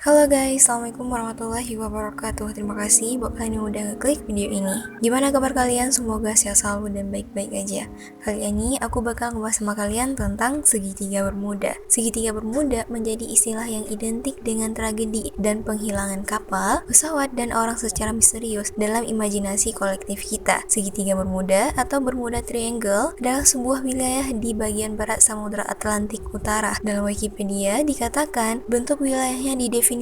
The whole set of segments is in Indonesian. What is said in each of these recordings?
Halo guys, Assalamualaikum warahmatullahi wabarakatuh. Terima kasih buat kalian yang udah ngeklik video ini. Gimana kabar kalian? Semoga sehat selalu dan baik-baik aja. Kali ini aku bakal ngebahas sama kalian tentang segitiga bermuda. Segitiga bermuda menjadi istilah yang identik dengan tragedi dan penghilangan kapal, pesawat, dan orang secara misterius dalam imajinasi kolektif kita. Segitiga bermuda atau Bermuda Triangle adalah sebuah wilayah di bagian barat Samudra Atlantik Utara. Dalam Wikipedia dikatakan bentuk wilayahnya didefinisikan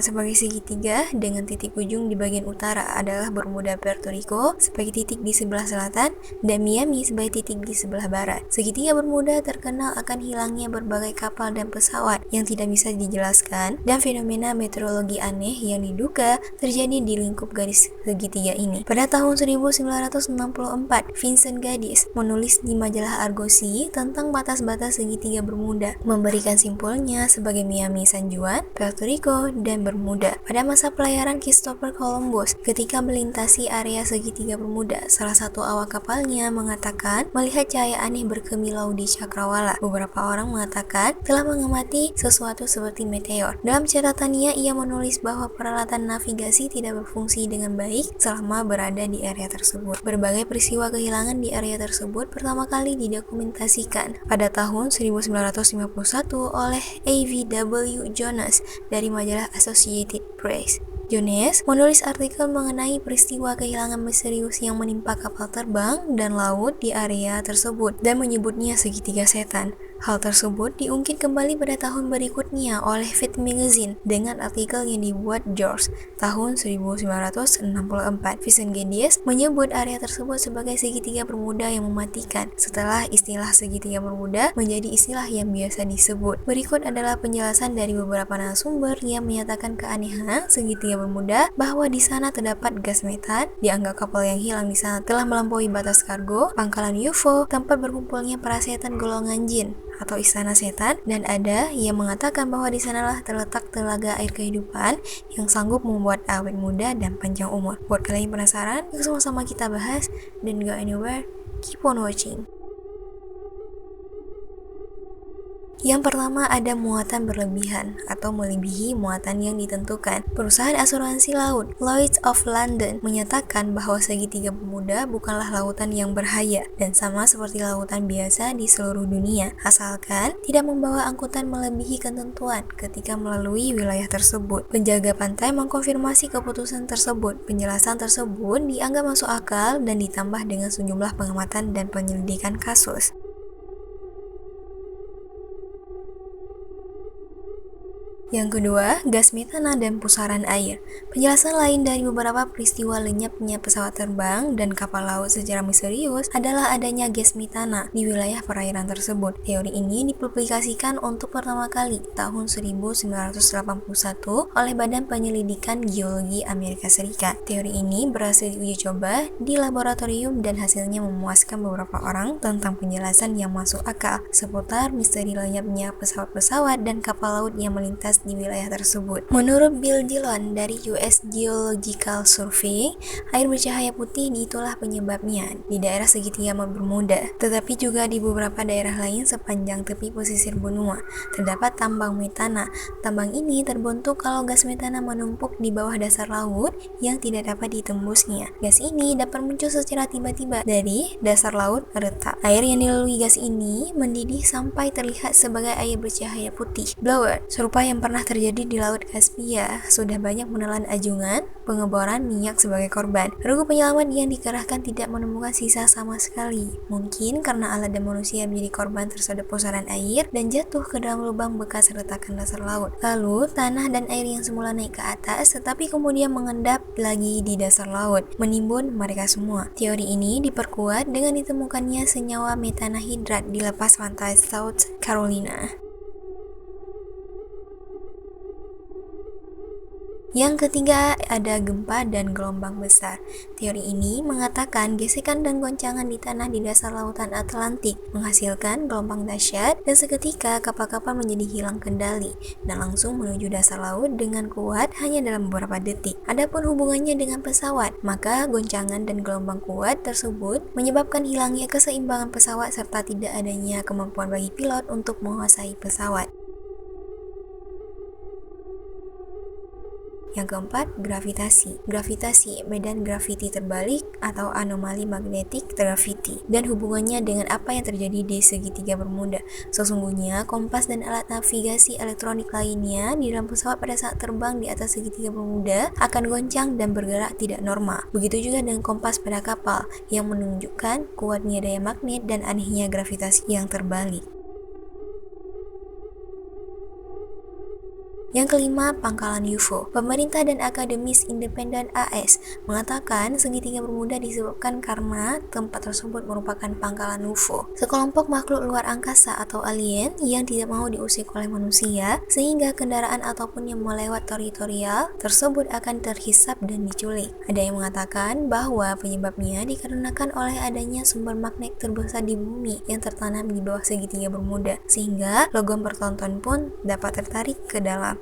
sebagai segitiga dengan titik ujung di bagian utara adalah Bermuda Puerto Rico sebagai titik di sebelah selatan dan Miami sebagai titik di sebelah barat. Segitiga Bermuda terkenal akan hilangnya berbagai kapal dan pesawat yang tidak bisa dijelaskan dan fenomena meteorologi aneh yang diduga terjadi di lingkup garis segitiga ini. Pada tahun 1964, Vincent Gaddis menulis di majalah Argosy tentang batas-batas segitiga Bermuda, memberikan simpulnya sebagai Miami, San Juan, Puerto Rico, dan Bermuda. Pada masa pelayaran Christopher Columbus, ketika melintasi area segitiga Bermuda, salah satu awak kapalnya mengatakan melihat cahaya aneh berkemilau di cakrawala. Beberapa orang mengatakan telah mengamati sesuatu seperti meteor. Dalam catatannya, ia menulis bahwa peralatan navigasi tidak berfungsi dengan baik selama berada di area tersebut. Berbagai peristiwa kehilangan di area tersebut pertama kali didokumentasikan pada tahun 1951 oleh A.V.W. Jones dari majalah Associated Press. Jones menulis artikel mengenai peristiwa kehilangan misterius yang menimpa kapal terbang dan laut di area tersebut dan menyebutnya segitiga setan. Hal tersebut diungkit kembali pada tahun berikutnya oleh Fate Magazine dengan artikel yang dibuat George tahun 1964. Vincent Gaddis menyebut area tersebut sebagai segitiga Bermuda yang mematikan setelah istilah segitiga Bermuda menjadi istilah yang biasa disebut. Berikut adalah penjelasan dari beberapa narasumber yang menyatakan keanehan segitiga Bermuda, bahwa di sana terdapat gas metan, dianggap kapal yang hilang di sana telah melampaui batas kargo, pangkalan UFO, tempat berkumpulnya para setan golongan jin atau istana setan, dan ada yang mengatakan bahwa di sanalah terletak telaga air kehidupan yang sanggup membuat awet muda dan panjang umur. Buat kalian yang penasaran, yuk sama-sama kita bahas, dan go anywhere, keep on watching. Yang pertama, ada muatan berlebihan atau melebihi muatan yang ditentukan. Perusahaan asuransi laut Lloyd's of London menyatakan bahwa segitiga Bermuda bukanlah lautan yang berbahaya dan sama seperti lautan biasa di seluruh dunia, asalkan tidak membawa angkutan melebihi ketentuan ketika melalui wilayah tersebut. Penjaga pantai mengkonfirmasi keputusan tersebut. Penjelasan tersebut dianggap masuk akal dan ditambah dengan sejumlah pengamatan dan penyelidikan kasus. Yang kedua, gas metana dan pusaran air. Penjelasan lain dari beberapa peristiwa lenyapnya pesawat terbang dan kapal laut secara misterius adalah adanya gas metana di wilayah perairan tersebut. Teori ini dipublikasikan untuk pertama kali tahun 1981 oleh Badan Penyelidikan Geologi Amerika Serikat. Teori ini berhasil diuji coba di laboratorium dan hasilnya memuaskan beberapa orang tentang penjelasan yang masuk akal seputar misteri lenyapnya pesawat-pesawat dan kapal laut yang melintas di wilayah tersebut. Menurut Bill Dillon dari US Geological Survey, air bercahaya putih itulah penyebabnya di daerah segitiga Bermuda, tetapi juga di beberapa daerah lain sepanjang tepi pesisir benua terdapat tambang metana. Tambang ini terbentuk kalau gas metana menumpuk di bawah dasar laut yang tidak dapat ditembusnya. Gas ini dapat muncul secara tiba-tiba dari dasar laut retak. Air yang dilalui gas ini mendidih sampai terlihat sebagai air bercahaya putih. Blower, serupa yang pernah terjadi di Laut Kaspia, sudah banyak menelan ajungan pengeboran minyak sebagai korban. Regu penyelamat yang dikerahkan tidak menemukan sisa sama sekali. Mungkin karena alat dan manusia menjadi korban tersedot pusaran air dan jatuh ke dalam lubang bekas retakan dasar laut. Lalu, tanah dan air yang semula naik ke atas tetapi kemudian mengendap lagi di dasar laut, menimbun mereka semua. Teori ini diperkuat dengan ditemukannya senyawa metanahidrat di lepas pantai South Carolina. Yang ketiga, ada gempa dan gelombang besar. Teori ini mengatakan gesekan dan goncangan di tanah di dasar lautan Atlantik menghasilkan gelombang dahsyat dan seketika kapal-kapal menjadi hilang kendali dan langsung menuju dasar laut dengan kuat hanya dalam beberapa detik. Adapun hubungannya dengan pesawat, maka goncangan dan gelombang kuat tersebut menyebabkan hilangnya keseimbangan pesawat serta tidak adanya kemampuan bagi pilot untuk menguasai pesawat. Yang keempat, gravitasi. Gravitasi, medan graviti terbalik atau anomali magnetik graviti, dan hubungannya dengan apa yang terjadi di segitiga bermuda. Sesungguhnya, kompas dan alat navigasi elektronik lainnya di dalam pesawat pada saat terbang di atas segitiga bermuda akan goncang dan bergerak tidak normal. Begitu juga dengan kompas pada kapal yang menunjukkan kuatnya daya magnet dan anehnya gravitasi yang terbalik. Yang kelima, pangkalan UFO. Pemerintah dan akademis independen AS mengatakan segitiga bermuda disebabkan karena tempat tersebut merupakan pangkalan UFO, sekelompok makhluk luar angkasa atau alien yang tidak mau diusik oleh manusia, sehingga kendaraan ataupun yang melewat teritorial tersebut akan terhisap dan diculik. Ada yang mengatakan bahwa penyebabnya dikarenakan oleh adanya sumber magnet terbesar di bumi yang tertanam di bawah segitiga bermuda, sehingga logam pertonton pun dapat tertarik ke dalam.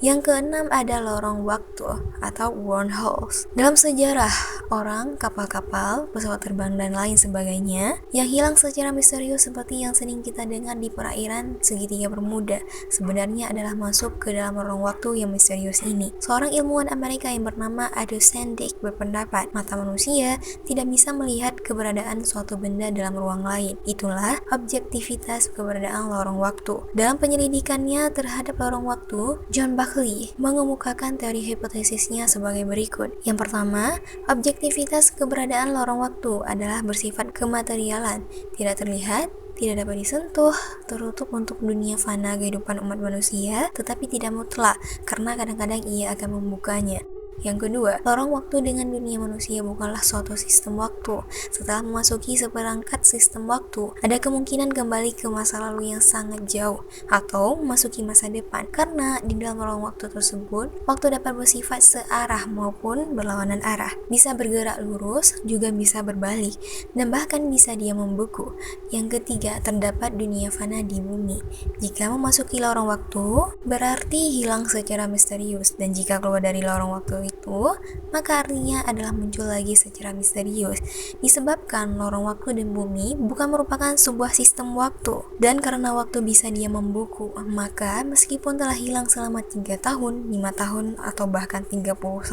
Yang keenam ada lorong waktu atau wormholes. Dalam sejarah, orang, kapal-kapal, pesawat terbang, dan lain sebagainya yang hilang secara misterius seperti yang sering kita dengar di perairan segitiga bermuda sebenarnya adalah masuk ke dalam lorong waktu yang misterius ini. Seorang ilmuwan Amerika yang bernama Ado Sandik berpendapat mata manusia tidak bisa melihat keberadaan suatu benda dalam ruang lain. Itulah objektivitas keberadaan lorong waktu. Dalam penyelidikannya terhadap lorong waktu, John Buckley mengemukakan teori hipotesisnya sebagai berikut. Yang pertama, objektivitas keberadaan lorong waktu adalah bersifat kematerialan, tidak terlihat, tidak dapat disentuh, tertutup untuk dunia fana kehidupan umat manusia, tetapi tidak mutlak, karena kadang-kadang ia akan membukanya. Yang kedua, lorong waktu dengan dunia manusia bukanlah suatu sistem waktu. Setelah memasuki seperangkat sistem waktu, ada kemungkinan kembali ke masa lalu yang sangat jauh atau memasuki masa depan. Karena di dalam lorong waktu tersebut, waktu dapat bersifat searah maupun berlawanan arah. Bisa bergerak lurus, juga bisa berbalik, dan bahkan bisa dia membeku. Yang ketiga, terdapat dunia fana di bumi. Jika memasuki lorong waktu, berarti hilang secara misterius, dan jika keluar dari lorong waktu itu, maka artinya adalah muncul lagi secara misterius. Disebabkan lorong waktu dan bumi bukan merupakan sebuah sistem waktu, dan karena waktu bisa dia membuku, maka meskipun telah hilang selama 3 tahun, 5 tahun, atau bahkan 30-50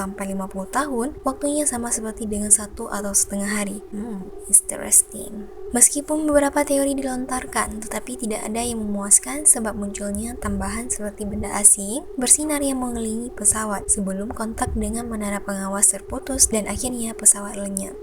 tahun, waktunya sama seperti dengan 1 atau setengah hari. Interesting. Meskipun beberapa teori dilontarkan, tetapi tidak ada yang memuaskan sebab munculnya tambahan seperti benda asing bersinar yang mengelilingi pesawat sebelum kontak dengan menara pengawas terputus dan akhirnya pesawat lenyap.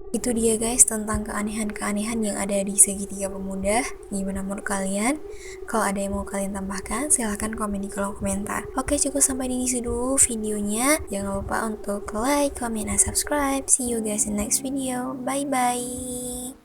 Itu dia guys tentang keanehan-keanehan yang ada di segitiga bermuda. Gimana menurut kalian? Kalau ada yang mau kalian tambahkan, silahkan komen di kolom komentar. Oke, cukup sampai di sini dulu videonya. Jangan lupa untuk like, comment, dan subscribe. See you guys in next video. Bye-bye.